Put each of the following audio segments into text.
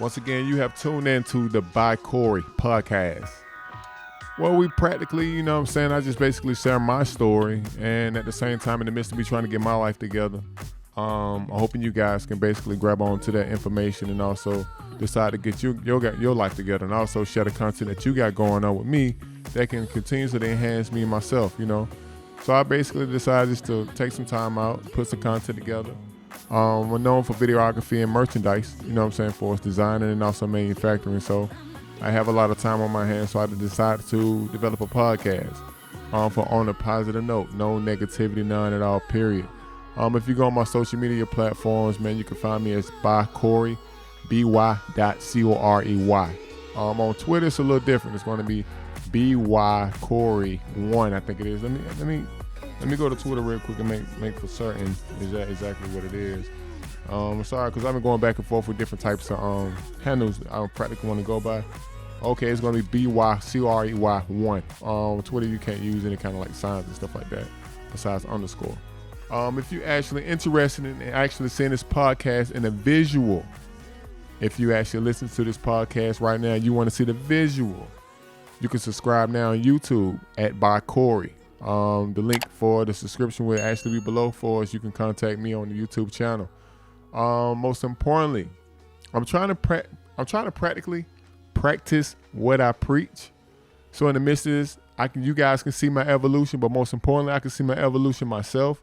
Once again, you have tuned in to the By Corey podcast. Well, we practically, I just basically share my story, and at the same time, in the midst of me trying to get my life together, I'm hoping you guys can basically grab on to that information and also decide to get your life together, and also share the content that you got going on with me that can continuously enhance me and myself, So I basically decided just to take some time out, put some content together. We're known for videography and merchandise, for its designing and also manufacturing. So I have a lot of time on my hands, so I decided to develop a podcast for On a Positive Note. No negativity, none at all, period. If you go on my social media platforms, man, you can find me as By Corey, by.corey. On Twitter, it's a little different. It's going to be BYCorey1, I think it is. Let me go to Twitter real quick and make for certain exactly what it is. I'm sorry, because I've been going back and forth with different types of handles I don't practically want to go by. Okay, it's going to be BYCorey1. Twitter, you can't use any kind of like signs and stuff like that besides underscore. If you're actually interested in actually seeing this podcast in a visual, if you actually listen to this podcast right now, you want to see the visual, you can subscribe now on YouTube at By Corey. The link for the subscription will actually be below for us. You can contact me on the YouTube channel. Most importantly, I'm trying to practically practice what I preach. So in the midst of this, you guys can see my evolution, but most importantly, I can see my evolution myself.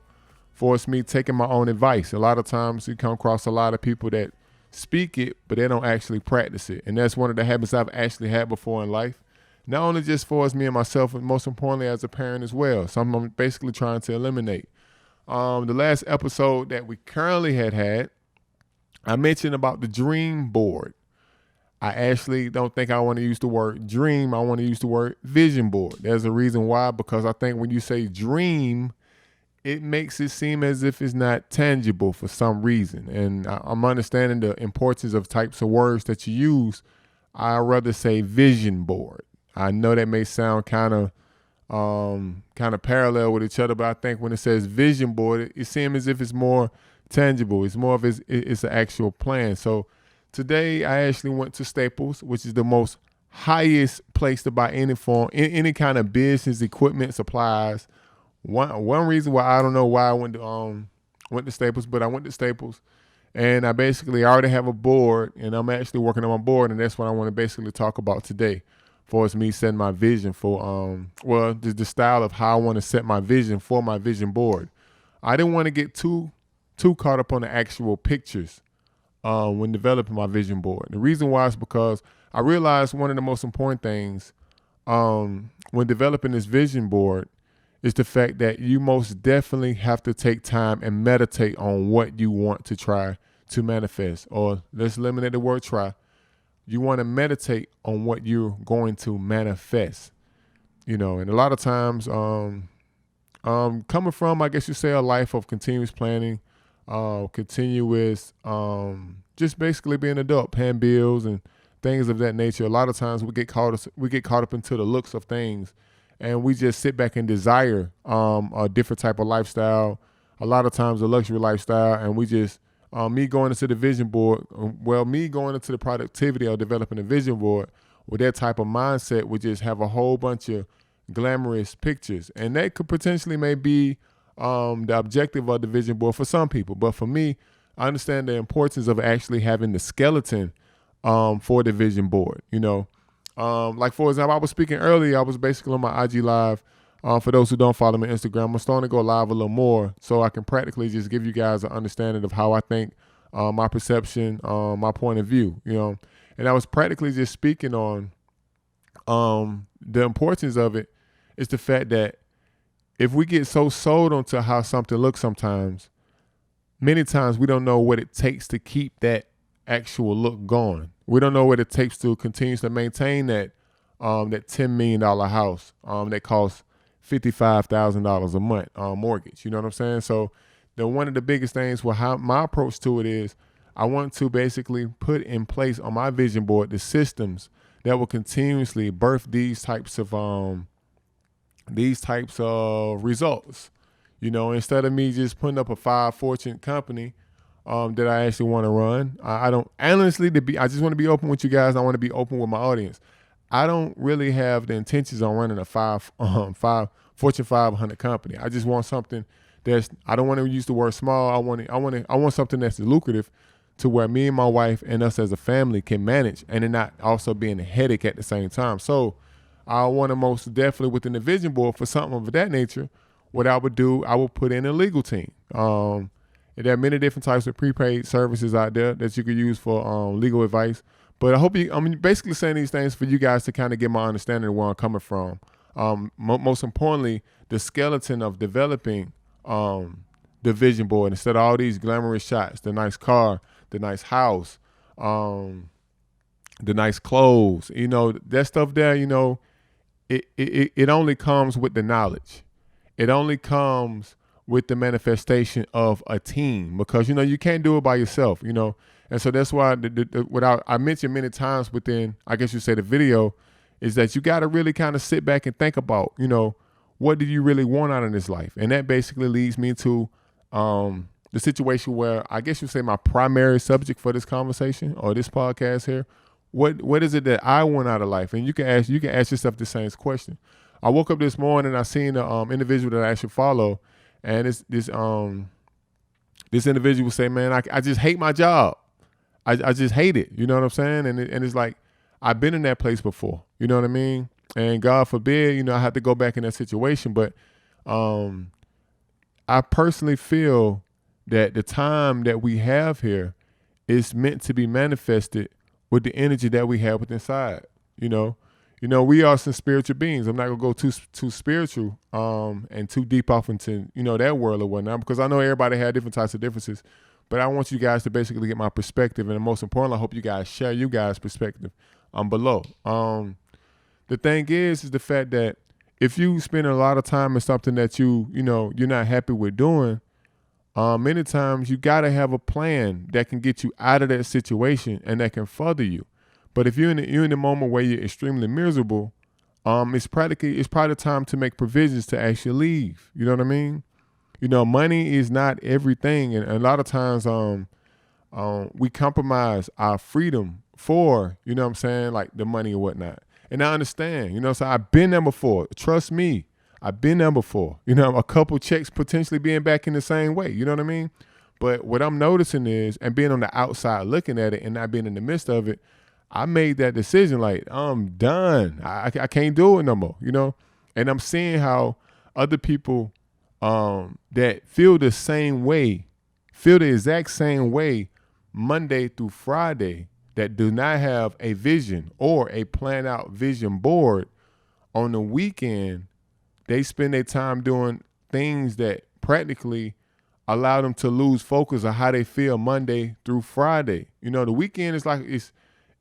For it's me taking my own advice. A lot of times you come across a lot of people that speak it, but they don't actually practice it. And that's one of the habits I've actually had before in life. Not only just for us, me and myself, but most importantly as a parent as well. So I'm basically trying to eliminate. The last episode that we currently had, I mentioned about the dream board. I actually don't think I want to use the word dream. I want to use the word vision board. There's a reason why, because I think when you say dream, it makes it seem as if it's not tangible for some reason. And I'm understanding the importance of types of words that you use. I'd rather say vision board. I know that may sound kind of parallel with each other, but I think when it says vision board, it seems as if it's more tangible. It's more of it's an actual plan. So today I actually went to Staples, which is the most highest place to buy any kind of business equipment, supplies. One reason why I don't know why I went to Staples, but I went to Staples, and I already have a board, and I'm actually working on my board, and that's what I want to basically talk about today. For it's me setting my vision for the style of how I want to set my vision for my vision board. I didn't want to get too caught up on the actual pictures when developing my vision board. The reason why is because I realized one of the most important things when developing this vision board is the fact that you most definitely have to take time and meditate on what you want to try to manifest. Or let's eliminate the word try. You want to meditate on what you're going to manifest, and a lot of times, coming from, I guess you say, a life of continuous planning, continuous, just basically being an adult, paying bills and things of that nature. A lot of times we get caught up into the looks of things, and we just sit back and desire a different type of lifestyle. A lot of times a luxury lifestyle, and we just. Me going into the vision board, me going into the productivity of developing a vision board with that type of mindset would just have a whole bunch of glamorous pictures. And that could potentially may be the objective of the vision board for some people. But for me, I understand the importance of actually having the skeleton for the vision board. Like for example, I was speaking earlier, I was basically on my IG Live. For those who don't follow me on Instagram, I'm starting to go live a little more so I can practically just give you guys an understanding of how I think, my perception, my point of view, And I was practically just speaking on the importance of it is the fact that if we get so sold onto how something looks sometimes, many times we don't know what it takes to keep that actual look going. We don't know what it takes to continue to maintain that $10 million house that costs $55,000 a month mortgage. You know what I'm saying? So one of the biggest things how my approach to it is I want to basically put in place on my vision board the systems that will continuously birth these types of results. Instead of me just putting up a 5 Fortune company that I actually want to run. I don't honestly I just want to be open with you guys. I want to be open with my audience. I don't really have the intentions on running a Fortune 500 company. I just want something I don't want to use the word small. I want something that's lucrative to where me and my wife and us as a family can manage, and it not also being a headache at the same time. So I want to most definitely within the vision board for something of that nature. What I would do, I would put in a legal team. There are many different types of prepaid services out there that you could use for legal advice. But I'm basically saying these things for you guys to kind of get my understanding of where I'm coming from. Most importantly, the skeleton of developing the vision board, instead of all these glamorous shots, the nice car, the nice house, the nice clothes, that stuff there, it only comes with the knowledge. It only comes with the manifestation of a team, because, you can't do it by yourself, And so that's why what I mentioned many times within, I guess you say, the video, is that you got to really kind of sit back and think about, what do you really want out of this life? And that basically leads me to the situation where I guess you say my primary subject for this conversation or this podcast here. What is it that I want out of life? And you can ask yourself the same question. I woke up this morning and I seen an individual that I should follow, and this individual say, man, I just hate my job. I just hate it. You know what I'm saying? And it's like, I've been in that place before. You know what I mean? And God forbid, I have to go back in that situation. But I personally feel that the time that we have here is meant to be manifested with the energy that we have within inside. We are some spiritual beings. I'm not gonna go too spiritual and too deep off into that world or whatnot, because I know everybody had different types of differences. But I want you guys to basically get my perspective, and most importantly, I hope you guys share you guys' perspective below. The thing is the fact that if you spend a lot of time in something that you're not happy with doing, many times you gotta have a plan that can get you out of that situation and that can further you. But if you're in the moment where you're extremely miserable, it's probably time to make provisions to actually leave. You know what I mean? Money is not everything, and a lot of times we compromise our freedom for, like the money or whatnot. And I understand, so I've been there before. Trust me, I've been there before. A couple checks potentially being back in the same way. You know what I mean? But what I'm noticing is, and being on the outside looking at it and not being in the midst of it, I made that decision, like, I'm done. I can't do it no more, And I'm seeing how other people that feel the exact same way Monday through Friday, that do not have a vision or a planned out vision board, on the weekend, they spend their time doing things that practically allow them to lose focus of how they feel Monday through Friday. The weekend is like,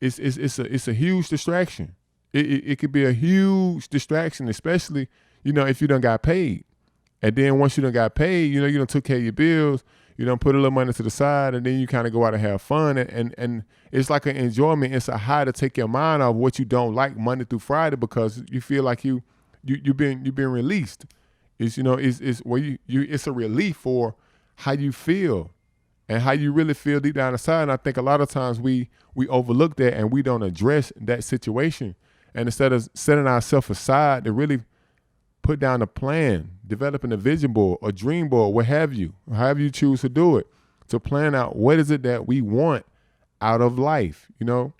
it's a huge distraction. It could be a huge distraction, especially, if you done got paid. And then once you done got paid, you done took care of your bills, you done put a little money to the side, and then you kind of go out and have fun. And it's like an enjoyment. It's a high to take your mind off what you don't like Monday through Friday, because you feel like you've been released. It's it's a relief for how you feel and how you really feel deep down inside. And I think a lot of times we overlook that and we don't address that situation. And instead of setting ourselves aside to really put down a plan, developing a vision board, a dream board, what have you, however you choose to do it, to plan out what is it that we want out of life, And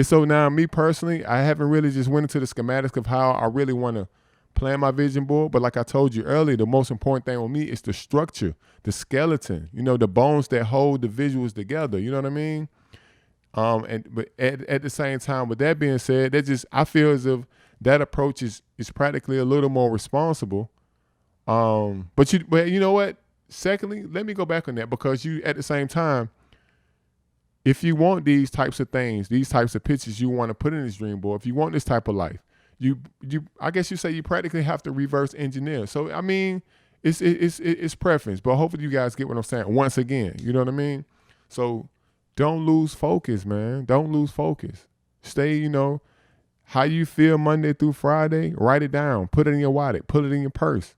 so now, me personally, I haven't really just went into the schematics of how I really want to plan my vision board. But like I told you earlier, the most important thing with me is the structure, the skeleton, the bones that hold the visuals together. You know what I mean? But at the same time, with that being said, I feel as if that approach is practically a little more responsible. But you know what? Secondly, let me go back on that, because you, at the same time, if you want these types of things, these types of pictures you want to put in this dream board, if you want this type of life, I guess you say you practically have to reverse engineer. So I mean, it's preference, but hopefully you guys get what I'm saying. Once again, you know what I mean? So don't lose focus, man. Don't lose focus. Stay, how you feel Monday through Friday, write it down, put it in your wallet, put it in your purse,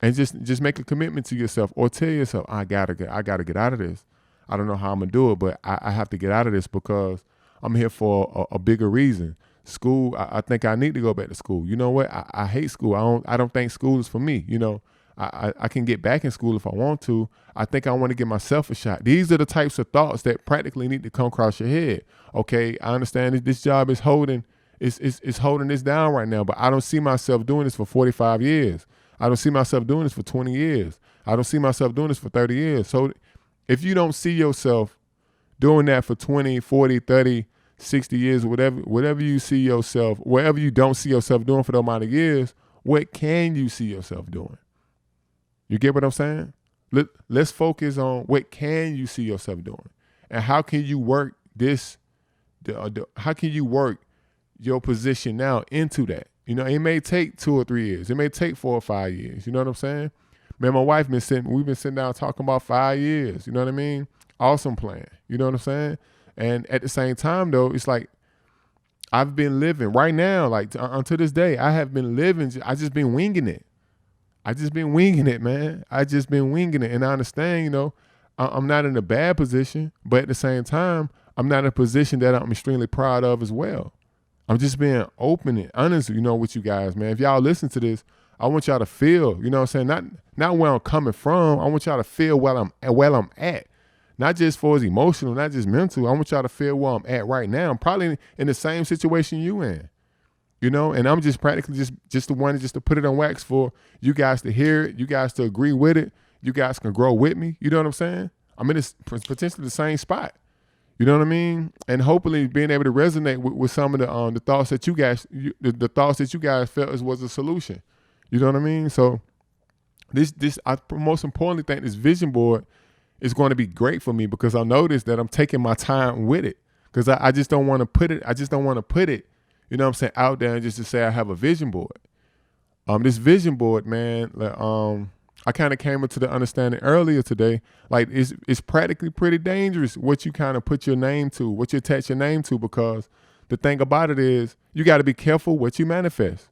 and just make a commitment to yourself, or tell yourself, I gotta get out of this. I don't know how I'm gonna do it, but I have to get out of this because I'm here for a bigger reason. School, I think I need to go back to school. You know what? I hate school. I don't think school is for me. You know, I can get back in school if I want to. I think I want to give myself a shot. These are the types of thoughts that practically need to come across your head. Okay, I understand that this job is holding holding this down right now, but I don't see myself doing this for 45 years. I don't see myself doing this for 20 years. I don't see myself doing this for 30 years. So if you don't see yourself doing that for 20, 40, 30, 60 years, whatever you see yourself, wherever you don't see yourself doing for the amount of years, what can you see yourself doing? You get what I'm saying? Let's focus on what can you see yourself doing, and how can you work this? How can you work your position now into that? You know, it may take 2 or 3 years. It may take 4 or 5 years. You know what I'm saying? Man, my wife we've been sitting down talking about 5 years. You know what I mean? Awesome plan. You know what I'm saying? And at the same time, though, it's like I've been living right now, like until this day, I have been living. I just been winging it. I just been winging it, man. I just been winging it. And I understand, you know, I'm not in a bad position, but at the same time, I'm not in a position that I'm extremely proud of as well. I'm just being open and honest, you know, with you guys, man. If y'all listen to this, I want y'all to feel, you know what I'm saying? Not where I'm coming from. I want y'all to feel where I'm at. Not just for as emotional, not just mental. I want y'all to feel where I'm at right now. I'm probably in the same situation you in, you know, and I'm just practically just the one just to put it on wax for you guys to hear it, you guys to agree with it, you guys can grow with me. You know what I'm saying? I'm in this potentially the same spot. You know what I mean? And hopefully being able to resonate with some of the thoughts that you guys, the thoughts that you guys felt was a solution. You know what I mean? So I most importantly think this vision board is going to be great for me because I noticed that I'm taking my time with it because I just don't want to put it, you know what I'm saying, out there and just to say I have a vision board. This vision board, man, I kind of came into the understanding earlier today, like it's practically pretty dangerous what you kind of put your name to, what you attach your name to, because the thing about it is you got to be careful what you manifest.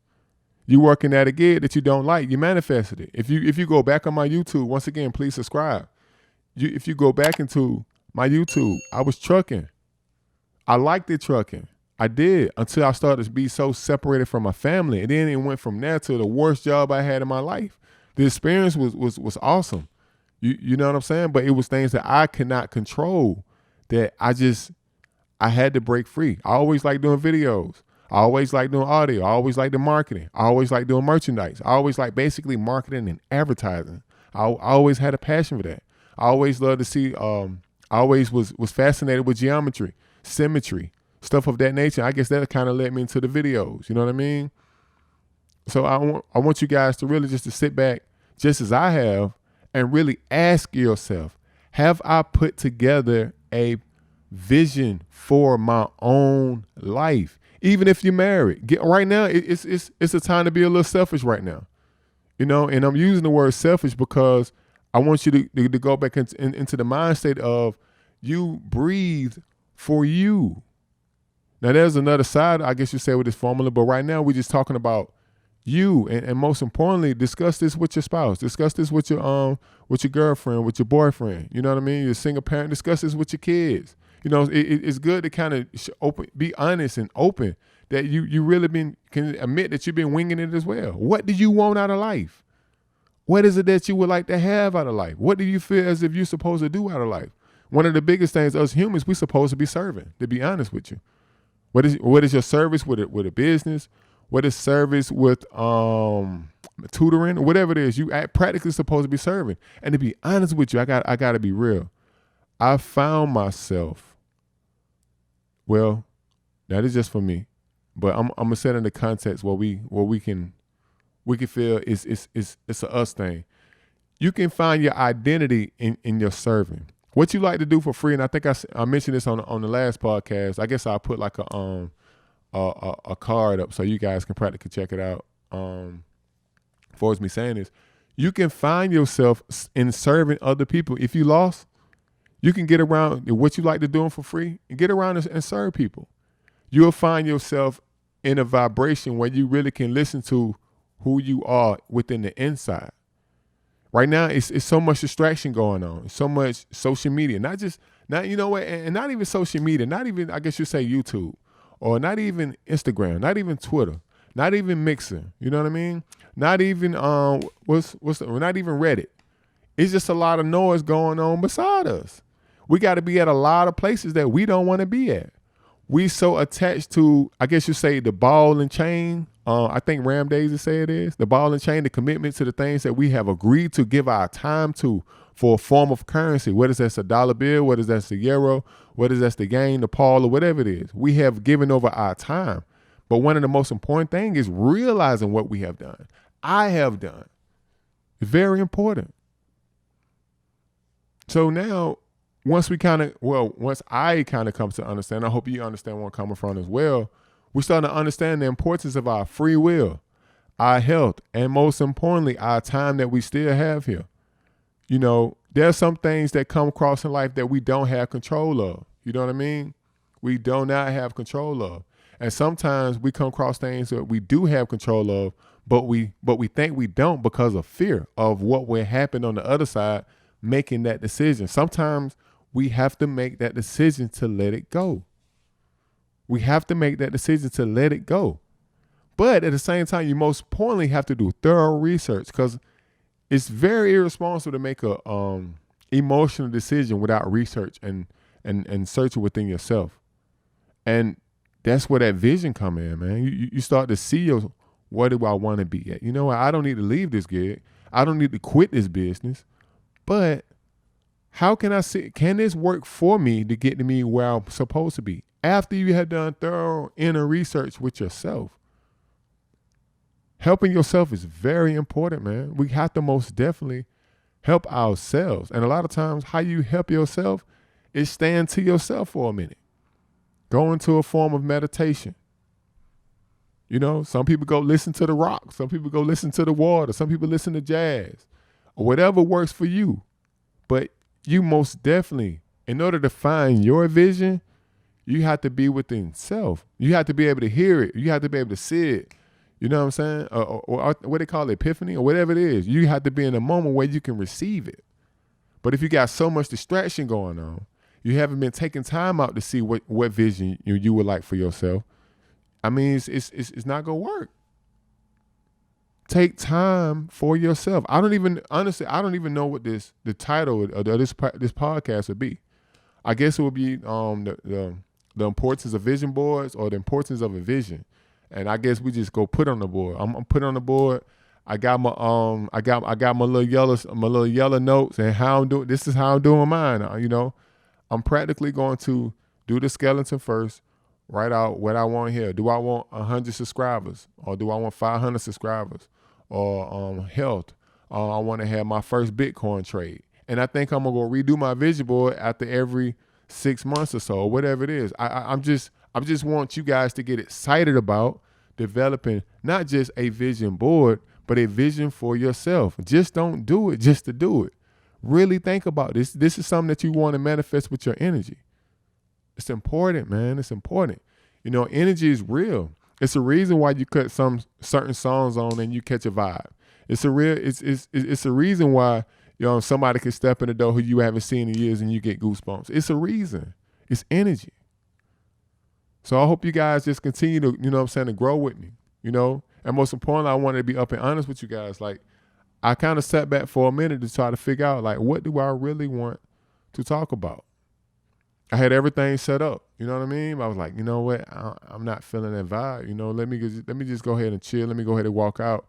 You working at a gig that you don't like, you manifested it. If you go back on my YouTube, once again, please subscribe. If you go back into my YouTube, I was trucking. I liked it trucking. I did until I started to be so separated from my family. And then it went from there to the worst job I had in my life. The experience was awesome. You know what I'm saying? But it was things that I could not control that I had to break free. I always liked doing videos. I always liked doing audio. I always liked the marketing. I always liked doing merchandise. I always liked basically marketing and advertising. I always had a passion for that. I always loved to see, I always was fascinated with geometry, symmetry, stuff of that nature. I guess that kind of led me into the videos. You know what I mean? So I want you guys to really just to sit back, just as I have, and really ask yourself, have I put together a vision for my own life? Even if you're married, right now, it's a time to be a little selfish right now. You know, and I'm using the word selfish because I want you to go back into the mindset of you breathe for you. Now, there's another side, I guess you say, with this formula, but right now we're just talking about you, and most importantly, discuss this with your spouse. Discuss this with your girlfriend, with your boyfriend. You know what I mean? You're a single parent. Discuss this with your kids. You know, it's good to kind of be honest and open that you really can admit that you've been winging it as well. What do you want out of life? What is it that you would like to have out of life? What do you feel as if you're supposed to do out of life? One of the biggest things, us humans, we're supposed to be serving, to be honest with you. What is your service with a business? What is service with tutoring? Or whatever it is, you practically supposed to be serving. And to be honest with you, I got to be real. I found myself, well, that is just for me, but I'm gonna set in the context where we can feel it's a us thing. You can find your identity in your serving. What you like to do for free, and I think I mentioned this on the last podcast. I guess I'll put like a card up so you guys can practically check it out. For me saying this, you can find yourself in serving other people. If you lost, you can get around what you like to do for free and get around and serve people. You'll find yourself in a vibration where you really can listen to who you are within the inside. Right now, it's so much distraction going on. So much social media, not you know what, and not even social media, not even I guess you say YouTube, or not even Instagram, not even Twitter, not even Mixer. You know what I mean? Not even not even Reddit. It's just a lot of noise going on beside us. We got to be at a lot of places that we don't want to be at. We so attached to, I guess you say, the ball and chain. I think Ram Daisy say it is the ball and chain, the commitment to the things that we have agreed to give our time to for a form of currency. Whether that's a dollar bill, whether that's the euro, whether that's the yen, the paul, or whatever it is, we have given over our time. But one of the most important things is realizing what we have done. I have done. It's very important. So now, once I kind of come to understand, I hope you understand where I'm coming from as well. We're starting to understand the importance of our free will, our health, and most importantly, our time that we still have here. You know, there's some things that come across in life that we don't have control of. You know what I mean? We do not have control of. And sometimes we come across things that we do have control of, but we think we don't because of fear of what will happen on the other side, making that decision. Sometimes we have to make that decision to let it go. We have to make that decision to let it go. But at the same time, you most importantly have to do thorough research, because it's very irresponsible to make a emotional decision without research and searching within yourself. And that's where that vision come in, man. You start to see what do I want to be at? You know what? I don't need to leave this gig. I don't need to quit this business. But how can I see, can this work for me to get to me where I'm supposed to be? After you have done thorough inner research with yourself. Helping yourself is very important, man. We have to most definitely help ourselves. And a lot of times how you help yourself is stand to yourself for a minute. Go into a form of meditation. You know, some people go listen to the rock. Some people go listen to the water. Some people listen to jazz. Or whatever works for you. But you most definitely, in order to find your vision, you have to be within self. You have to be able to hear it. You have to be able to see it. You know what I'm saying? Or what they call it, epiphany, or whatever it is. You have to be in a moment where you can receive it. But if you got so much distraction going on, you haven't been taking time out to see what vision you would like for yourself, I mean, it's not gonna work. Take time for yourself. I don't even know what the title of this podcast would be. I guess it would be the importance of vision boards, or the importance of a vision. And I guess we just go put on the board. I'm put on the board. I got my I got my little yellow notes, and how I'm doing. This is how I'm doing mine. You know, I'm practically going to do the skeleton first. Write out what I want here. Do I want 100 subscribers, or do I want 500 subscribers, or health? I want to have my first Bitcoin trade, and I think I'm gonna go redo my vision board after every 6 months or so, or whatever it is. I just want you guys to get excited about developing not just a vision board, but a vision for yourself. Just don't do it just to do it. Really think about this. This is something that you want to manifest with your energy. It's important, man. It's important. You know, energy is real. It's a reason why you cut some certain songs on and you catch a vibe. It's a reason why, you know, somebody can step in the door who you haven't seen in years and you get goosebumps. It's a reason. It's energy. So I hope you guys just continue to, you know what I'm saying, to grow with me, you know. And most importantly, I wanted to be up and honest with you guys. Like, I kind of sat back for a minute to try to figure out, like, what do I really want to talk about? I had everything set up, you know what I mean? I was like, you know what, I'm not feeling that vibe. You know, let me just go ahead and chill. Let me go ahead and walk out,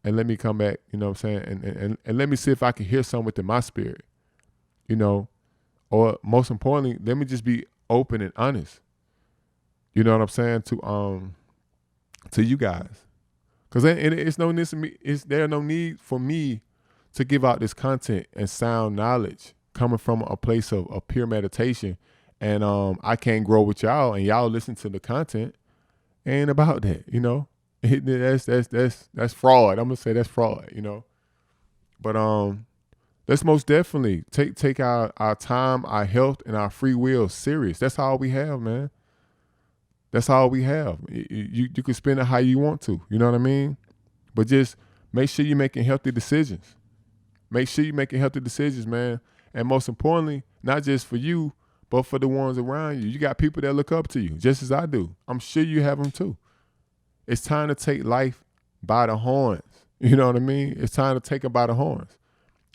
and let me come back, you know what I'm saying? And let me see if I can hear something within my spirit, you know? Or most importantly, let me just be open and honest. You know what I'm saying? To you guys. Because there's no need for me to give out this content and sound knowledge coming from a place of pure meditation. And I can't grow with y'all, and y'all listen to the content. Ain't about that, you know. That's fraud. I'm gonna say that's fraud, you know. But let's most definitely take our time, our health, and our free will serious. That's all we have, man. That's all we have. You can spend it how you want to, you know what I mean? But just make sure you're making healthy decisions. Make sure you're making healthy decisions, man. And most importantly, not just for you, but for the ones around you. You got people that look up to you, just as I do. I'm sure you have them too. It's time to take life by the horns. You know what I mean? It's time to take it by the horns.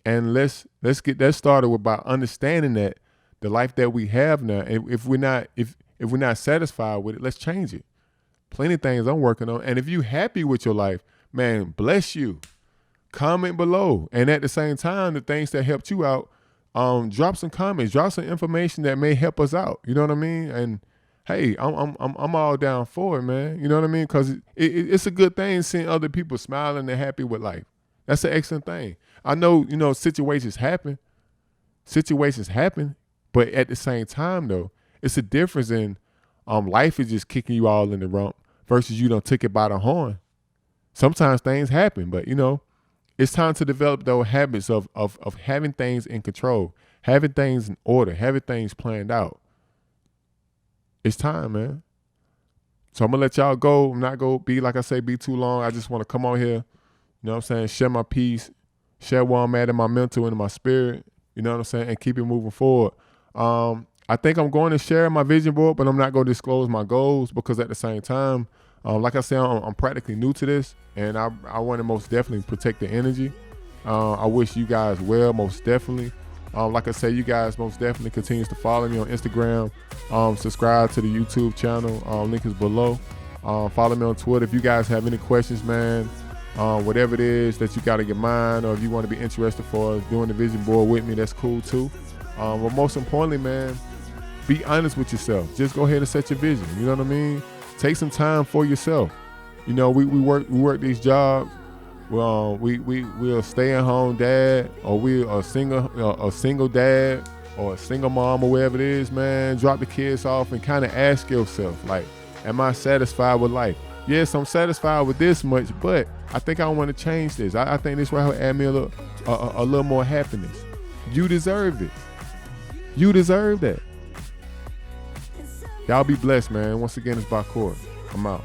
And let's get that started with by understanding that the life that we have now, and if we're not satisfied with it, let's change it. Plenty of things I'm working on. And if you're happy with your life, man, bless you. Comment below. And at the same time, the things that helped you out, drop some comments, drop some information that may help us out. You know what I mean? And hey, I'm all down for it, man. You know what I mean? Because it's a good thing seeing other people smiling and happy with life. That's an excellent thing. I know, situations happen. But at the same time, though, it's a difference in life is just kicking you all in the rump versus you don't took it by the horn. Sometimes things happen, but, it's time to develop those habits of having things in control, having things in order, having things planned out. It's time, man. So I'm going to let y'all go. I'm not going to be too long. I just want to come on here, share my peace, share where I'm at in my mental and in my spirit, and keep it moving forward. I think I'm going to share my vision board, but I'm not going to disclose my goals because at the same time, like I said, I'm practically new to this, and I want to most definitely protect the energy. I wish you guys well, most definitely. Like I said, you guys most definitely continues to follow me on Instagram. Subscribe to the YouTube channel. Link is below. Follow me on Twitter. If you guys have any questions, man, whatever it is that you got in your mind, or if you want to be interested for doing the vision board with me, that's cool too. But most importantly, man, be honest with yourself. Just go ahead and set your vision. You know what I mean? Take some time for yourself. We work these jobs. Well, we're a stay-at-home dad, or we're a single dad, or a single mom, or whatever it is, man. Drop the kids off and kind of ask yourself, like, am I satisfied with life? Yes, I'm satisfied with this much, but I think I want to change this. I think this will add me a little more happiness. You deserve it. You deserve that. Y'all be blessed, man. Once again, it's Bakor. I'm out.